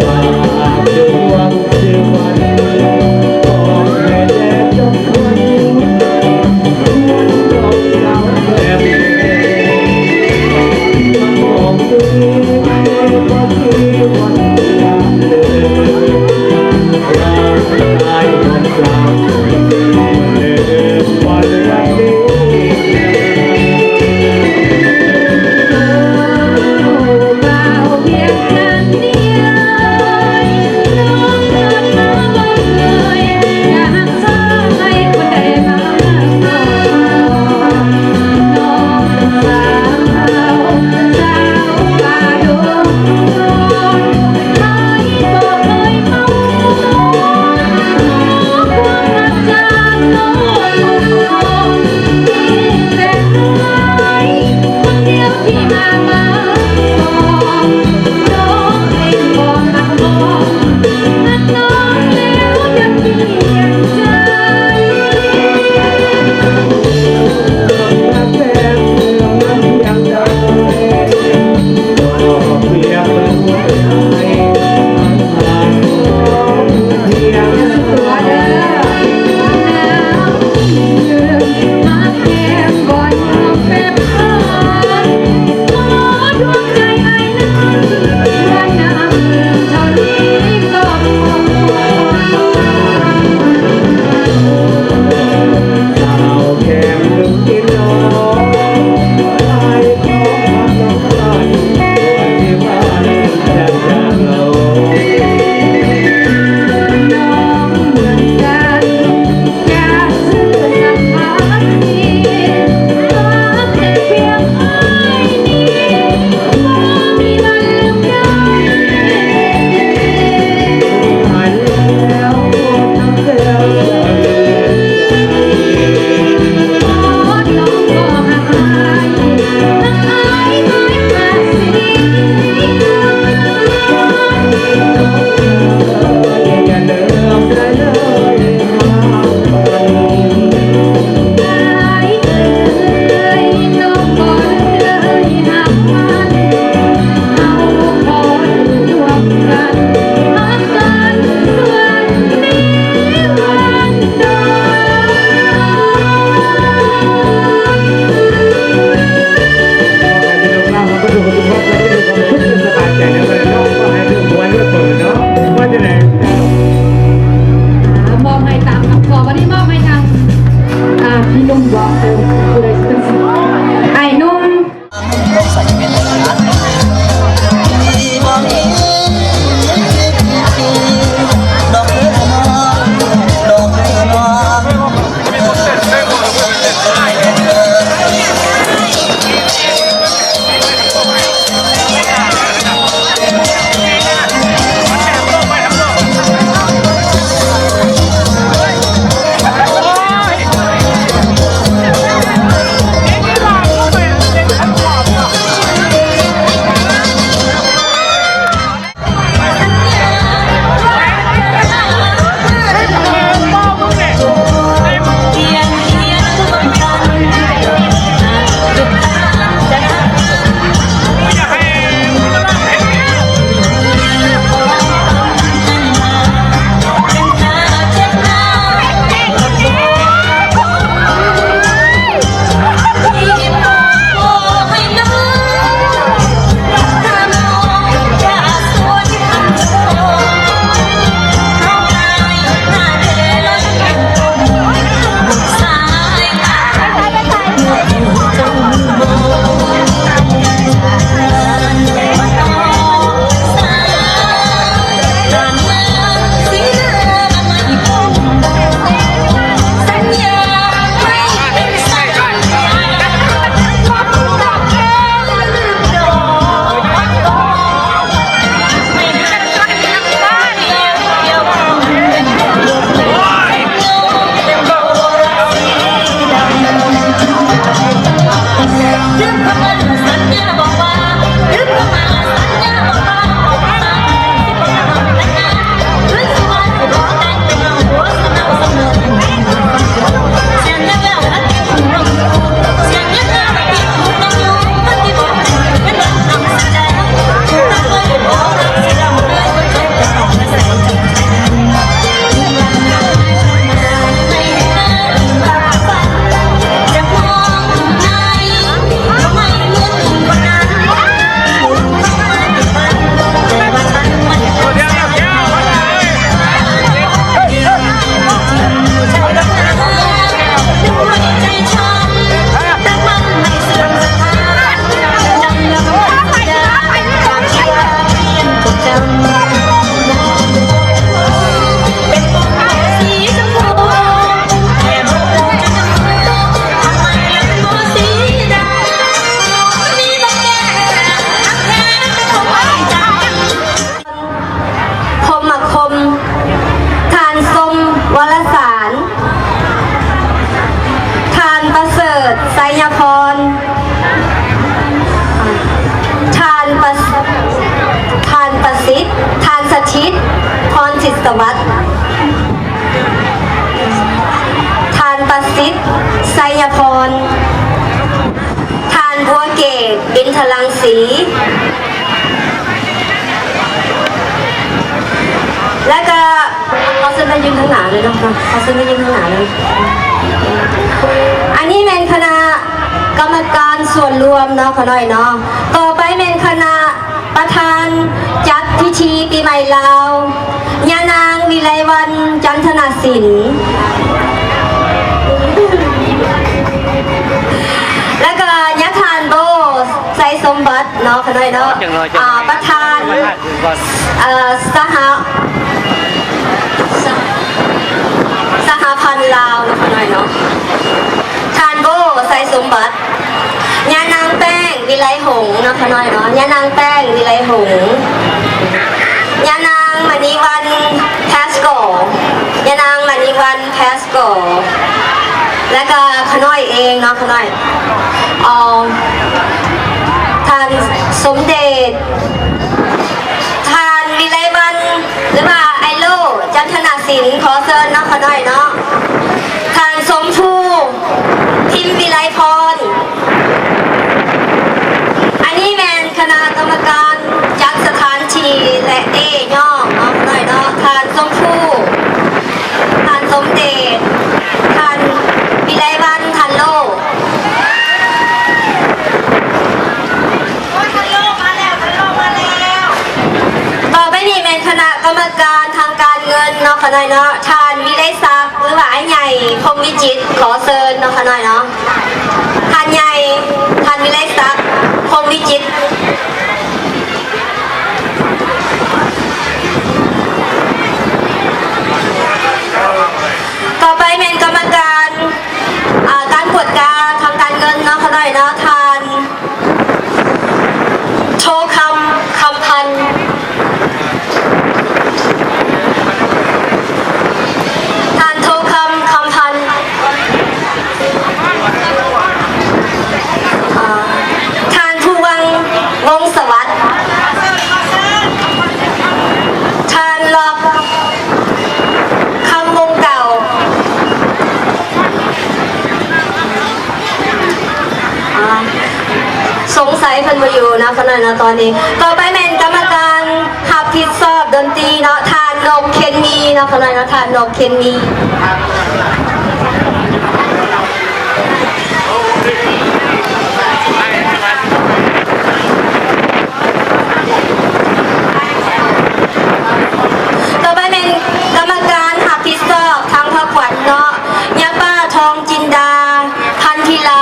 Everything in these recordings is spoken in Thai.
ฝากดวงชื่อวันบอกให้แดดจงควันดอกสาวแก้มมองดูก็คือวันลาเลยเราตายวันเปล่าเดิมวันรักดีเบาเพียงนั้นเดียว สวัสดิ์ทานประสิทธิ์ไสยพรทานบัวเกตอินทรังสีแล้วก็เขาซื้อมายืนข้างหน้าเลยเนาะเขาซื้อมายืนข้างหน้าเลยอันนี้เป็นคณะกรรมการส่วนรวมเนาะขอหน่อยเนาะต่อไปเป็นคณะประธานจัดพิธีปีใหม่ลาวยานางวิไลวรรณจันทนาสินแล้วก็ยะทานโบไซสมบัติเนาะขอหน่อยเนาะประธานสหพันธ์ลาวเนาะขอหน่อยเนาะทานโบไซสมบัติยานางแป้งวิไลหงส์เนาะขอหน่อยเนาะยานางแป้งวิไลหงส์ยานางมณีวันแพสโกยานางมณีวันแพสโกแล้วก็ขน้อยเองเนาะขน้อยท่านสมเด็จท่านวิไลวรรณหรือว่าไอโลจันทนาสินขอเชิญเนาะขน้อยเนาะท่านสมภูพิมพ์วิไลพรอันนี้แมนคณะกรรมการจัดสถานที่และย่อเนาะขน้อยเนาะท่านสมภูท่านสมเด็จท่านวิไลวรรณท่านโลต่อไปนี่เป็นคณะกรรมการทางการเงินเนาะขน้อยเนาะท่านวิไลศักดิ์หรือว่าไอ้ใหญ่พงวิจิตรขอเชิญเนาะขน้อยเนาะท่านใหญ่ท่านวิไลศักดิ์พงวิจิตรต่อไปเป็นกรรมการการตรวจการทางการเงินเนาะขน้อยเนาะท่านโทคำพันธ์ท่านโทคำพันธ์ท่านผู้วังวงสวัสดิ์ท่านหลอกคำวงเก่าสงสัยเพิ่นมาอยู่นะขณะนะตอนนี้ต่อไปเป็นกรรมการหับผิดชอบดนตรีเนาะทานนกเคนมีเนาะขณะนะทานนกเคนมีต่อไปเป็นกรรมการหับผิดชอบทางพระขวัญเนาะยาป้าทองจินดาพันธิลา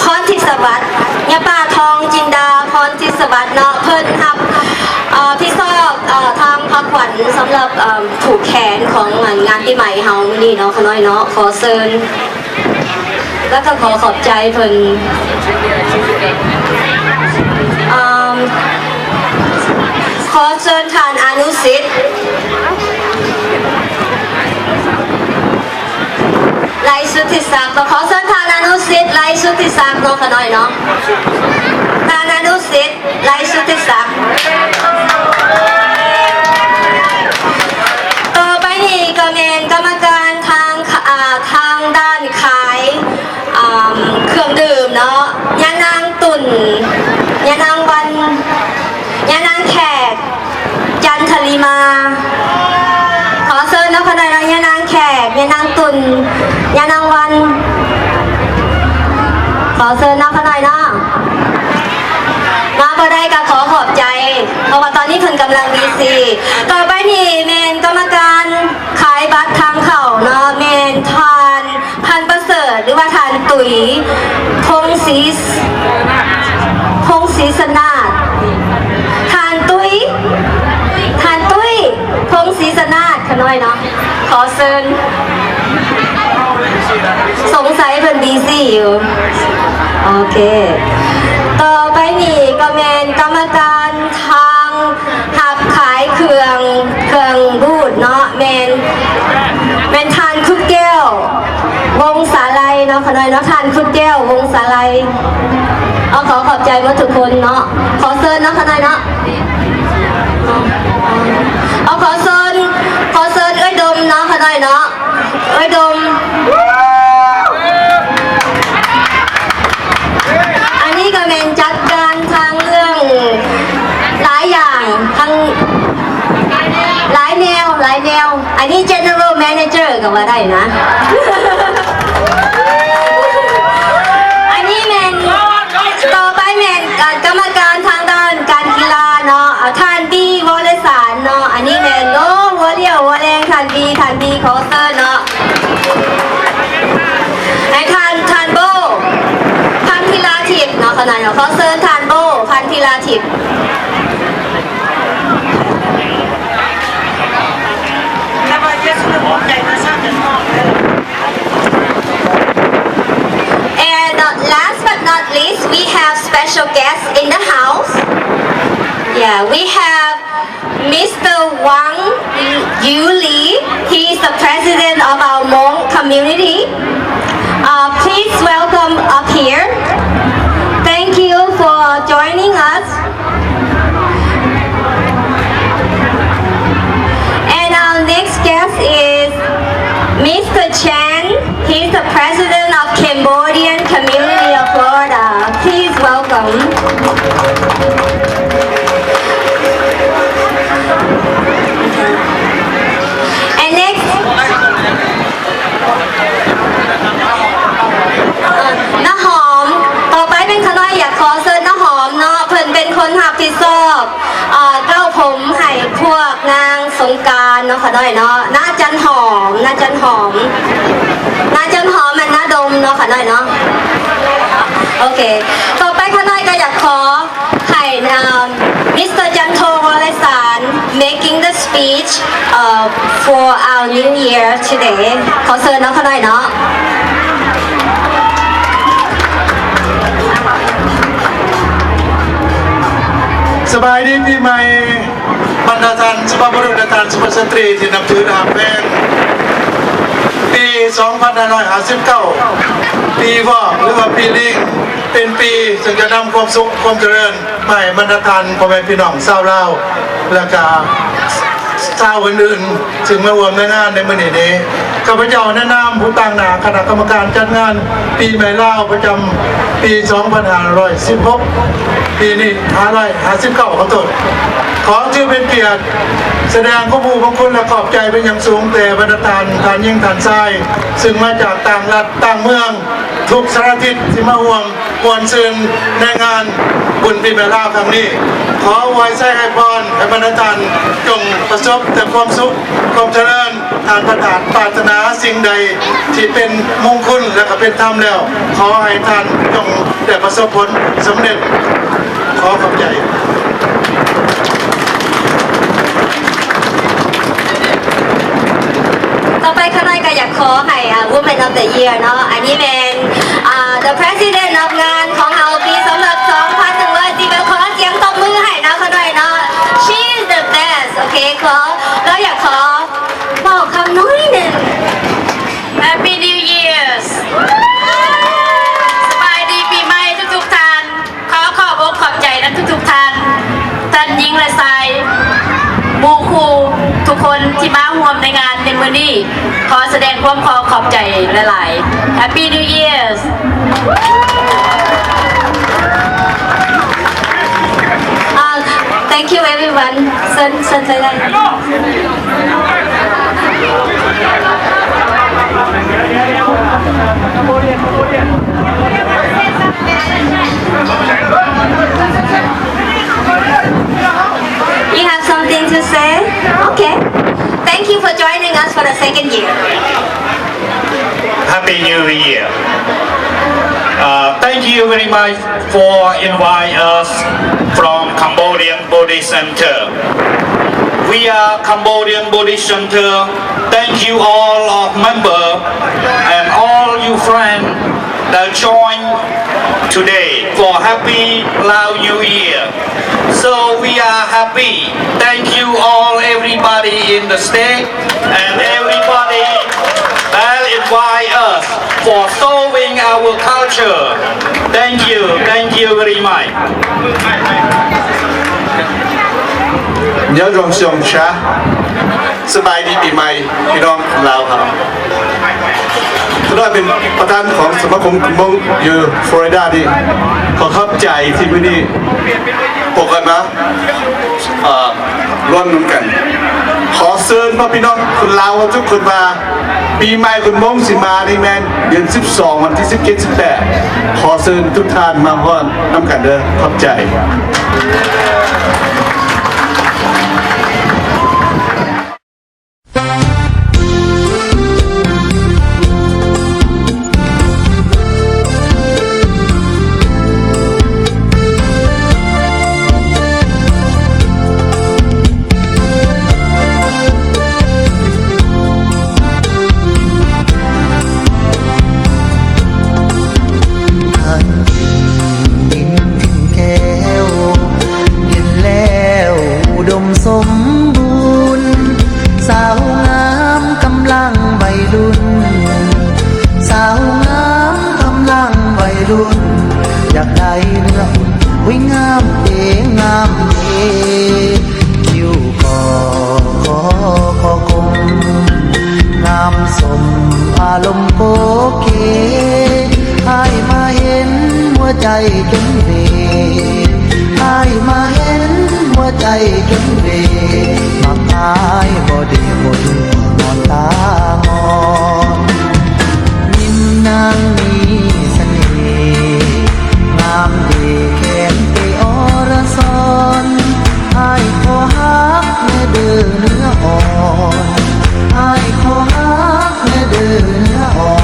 พรทิศวัตรยาป้าทองจินดาพรทิศวัตรเนาะเพิ่นครับพี่ชอบทางพักขวัญสำหรับผูกแขนของงานปีใหม่เฮานี่เนาะขน้อยเนาะขอเชิญแล้วก็ขอขอบใจเพิ่นขอเชิญท่านอนุสิทธิ์ไลสุทธิศักดิ์ขอเชิญท่านอนุสิทธิ์ไลสุทธิศักดิ์เนาะขน้อยเนาะท่านอนุสิทธิ์ไลสุทธิศักดิ์ต่อไปนี่ก็เป็นกรรมการทางด้านขายเครื่องดื่มเนาะยานางตุ่นยานางวันยานางแขกจันทลีมาขอเชิญนะขณะนี้ยานางแขกยานางตุ่นยานางวันขอเชิญนะขณะนี้มาพอได้ก็ขอขอบใจเพราะว่าตอนนี้เพิ่นกำลังดีซีต่อไปนี่เมนกรรมการขายบัตรทางเข้าเนาะเมนทานพันประเสริฐหรือว่าทานตุ๋ยพงศรีสนาถทานตุ๋ยพงศรีสนาถขน้อยเนาะขอเชิญสงสัยเพิ่นดีซีอยู่โอเคต่อไปนี่ก็เป็นกรรมการทางหับขายเครื่องบูดเนาะเป็นทานคุดแก้ววงสาไลเนาะขน้อยเนาะทานคุดแก้ววงสาไลเอาขอขอบใจมาทุกคนเนาะขอเชิญเนาะขน้อยเนาะเอา อันนี้ general manager ก็ว่าได้นะ อันนี้แมนต่อไปแมนกรรมการทางด้านการกีฬาเนาะท่านบีวอลเลสารเนาะอันนี้แมนโน้หัวเรี่ยวหัวแรงท่านบีขอเซิร์เนาะไอ้ท่านโบพันธิลาทิพย์เนาะขนาดเนาะขอเซิร์ท่านโบพันธิลาทิพย์ And last but not least, we have special guests in the house. Yeah, we have Mr. Wang Yu Li. He is the president of our Hmong community. Please welcome up here. Thank you for joining us. And our next guest is Mr. Chen. He's the president of Cambodian Community of Florida. Please welcome. And next, น้าหอม ต่อไปเป็นขน้อยอยากขอเชิญน้าหอมเนาะเพิ่นเป็นคนหับผิดชอบเก้าผมให้พวกนางสงกรานต์เนาะค่ะน้อยเนาะน้าจันหอมน้าจันหอมมันน้าดมเนาะค่ะน้อยเนาะโอเคต่อไปขน้อยก็อยากขอให้Mr. Janto Walesan making the speech for our New Year today ขอเชิญเนาะค่ะน้อยเนาะ สบายดีปีใหม่บรรดาท่านสุภาพบุรุษและท่านสุภาพสตรีที่นับถือนะครับแม่ปี2559ปีวอกหรือว่าปีลิงเป็นปีซึ่งจะนำความสุขความเจริญมาให้บรรดาท่านพ่อแม่พี่น้องชาวลาวและก็ชาวอื่นๆซึ่งมาร่วมในงานในมื้อนี้ข้าพเจ้าแนะนำผู้ต่างหน้าคณะกรรมการจัดงานปีใหม่ลาวประจำปี2516ปีนี้559ขอโทษขอชื่อเป็นเกียรติแสดงข้อมูลของคุณและขอบใจเป็นอย่างสูงแต่บรรดาท่านยิ่งท่านทรายซึ่งมาจากต่างรัฐต่างเมืองทุกสารทิศที่มาห่วงมวลซืนในงานบุญปีใหม่ลาวครั้งนี้ขอไว้ใส่ให้พรให้บรรดาท่านจงประสบแต่ความสุขความเจริญทางประทานปรารถนาสิ่งใดที่เป็นมงคลและก็เป็นธรรมแล้วขอให้ท่านจงได้ประสบผลสำเร็จขอขอบใจ ต่อไปข้าน้อยก็อยากขอให้Woman of the Year เนาะอันนี้เป็น the president of งานของเราปีสำหรับ2,110ขอเสียงตบมือให้นะข้าน้อยเนาะ she is the best โอเคขอแล้วอยากขอบอกคำน้อยหนึ่ง Happy New Year's สบายดีปีใหม่ทุกท่านขบอกขอบใจนะทุกท่านท่านยิงและทรายบูครูทุกคนที่มาร่วมในงานในมื้อนี้ขอแสดงความขอบใจหลายๆ Happy New Year's thank you everyone เซินใจได้ You have something to say? Okay. Thank you for joining us for the second year. Happy New Year. Thank you very much for inviting us from Cambodian Buddhist Center. We are Cambodian Buddhist Center. Thank you all of members and all you friends that joined today for Happy Lao New Year. So we are happy. Thank you all, everybody in the state and everybody that invite us for showing our culture. Thank you very much. เดี๋ยวรวมส่งช้าสบายดีปีใหม่พี่น้องลาวครับก็ได้เป็นประธานของสมาคมกุมงอยู่ฟลอริดาที่ขอขอบใจที่วันนี้พวกกันนะร่วมมือกันข ขอเชิญมาพี่น้องคุณลาวทุกคนมาปีใหม่คุณมงสิมาในแมนเดือน12วันที่17 18ขอเชิญทุกท่านมาฮ้อนน้ำกันเด้อขอบใจสมบูรณ์สาวงามกำลังวัยรุ่นสาวงามกำลังวัยรุ่นอยากได้เนื้ออุ่นวิงามเองามเอคิวคอคงงามสมอารมณ์โอเคให้มาเห็นหัวใจจนเวให้มาเห็นหัวใจจนเวมักอายบ่ได้หมดนอนตางอนยิ้มนางมีเสน่ห์งามดีแค้นไปอรสอนอายขอฮักแม่เด้อเนื้ออ่อนอายขอฮักแม่เด้อเนื้ออ่อ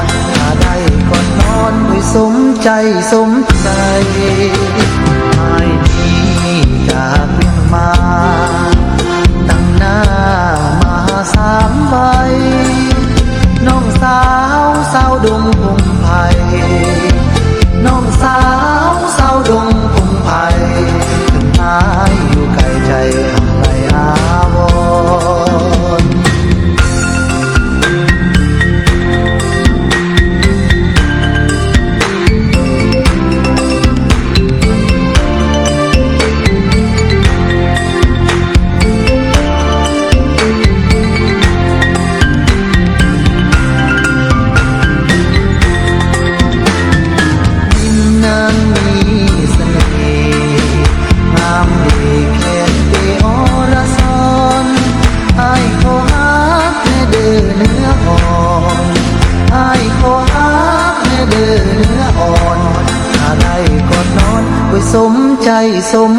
นถ้าได้ก่อนนอนด้วยสมใจสมใจอายนี้จากเรื่องมาตั้งหน้ามา3 ใบน้องสาวดงพงไผ่น้องสาวดงพงไผ่ถึงอายอยู่ไกลใจอะไรอาวรณ์สมใจสม